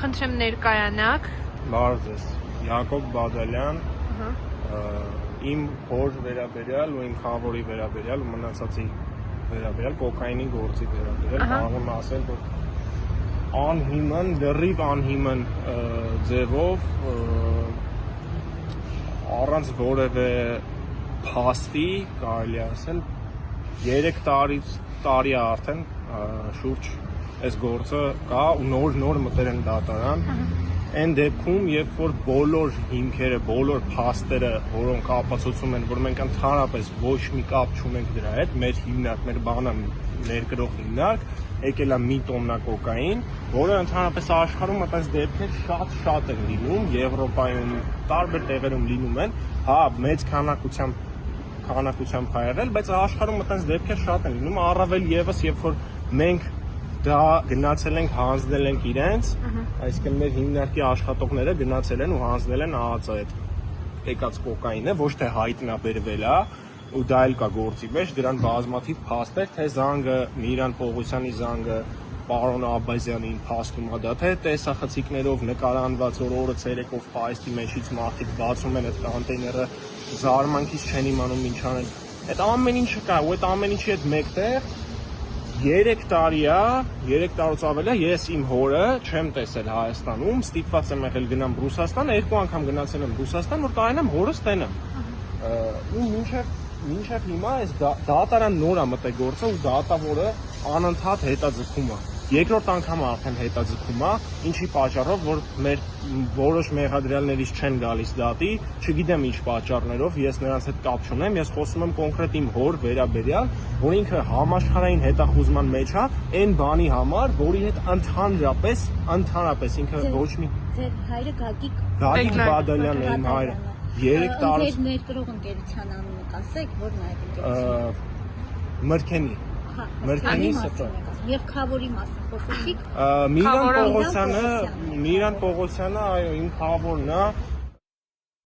խնդրեմ ներկայանաք։ Բարև ձեզ, Յակոբ Բադալյան, իմ հոր վերաբերյալ ու իմ խավորի վերաբերյալ ու մնացածի վերաբերյալ կոկայինի գործի վերաբերյալ կարող եմ ասել, որ անհիմն, լրիվ անհիմն ձևով առանց որևէ փաստի կարելի ասել 3 տարի արդեն շուրջ այս գործը կա ու նոր մտել են դատարան այն դեպքում, երբ որ բոլոր հիմքերը, բոլոր փաստերը, որոնք ապացուցում են, որ մենք ընդհանրապես ոչ մի կապ չունենք դրա հետ, մեր հիմնարկ, մեր բանը ներկրող հիմնարկ, եկել է մի տոննա կոկային, որը ընդհանրապես աշխարհում այդպես դեպքեր շատ են լինում, Եվրոպայում, տարբեր տեղերում լինում են, հա, մեծ քանակությամբ հայերել, բայց աշխարհում այդպես դեպքեր շատ են լինում, առավել եւս, երբ որ մենք դա գնացել ենք, հանձնել ենք իրենց, այսինքն մեր հիմնարկի աշխատողները գնացել են ու հանձնել են ԱԱԾ այդ եկած կոկայինը, ոչ թե հայտնաբերվել է, ու դա էլ կա գործի մեջ, դրան բազմաթիվ փաստեր, թե զանգը, Միրան Պողոսյանի զանգը, պարոն Աբազյանին փաստում է դա, թե տեսախցիկներով նկարանված, որ օրը ցերեկով պայստի մեջից մարդիկ բացում են այդ կոնտեյները, զարմանքից չեն իմանում ինչ անեն։ Այդ ամեն ինչը կա, ու այդ ամեն ինչի հետ մեկտեղ 3 տարի է, 3 տարուց ավել է, ես իմ հորը չեմ տեսել Հայաստանում, ստիպված եմ եղել գնամ Ռուսաստան, 2 անգամ գնացել եմ Ռուսաստան, որ կարողանամ հորս տենամ։ Ու մինչև հիմա այս դատարան նոր է մտել գործը ու դատավորը անընդհատ հետաձգում է։ Երկրորդ անգամ արդեն հետաձգում է, ինչի պատճառով, որ մեր որոշ մեղադրյալներից չեն գալիս դատի, չգիտեմ ինչ պատճառներով, ես նրանց հետ կապ չունեմ, ես խոսում եմ կոնկրետ իմ հոր վերաբերյալ, որ ինքը համաշխարհային հետախուզման մեջ է, այն բանի համար, որի հետ ընդհանրապես ինքը ոչ մի Ձեր հայրը Գագիկ Բադալյանն է իմ հայրը։ 3 տարի ներկրող ընկերության անունը կասեք, որն է այդ ընկերությունը։ Մրգենի սփռը։ Եվ խավորի մասին խոսեցիք։ Միրան Պողոսյանը, այո, իմ խավորն է,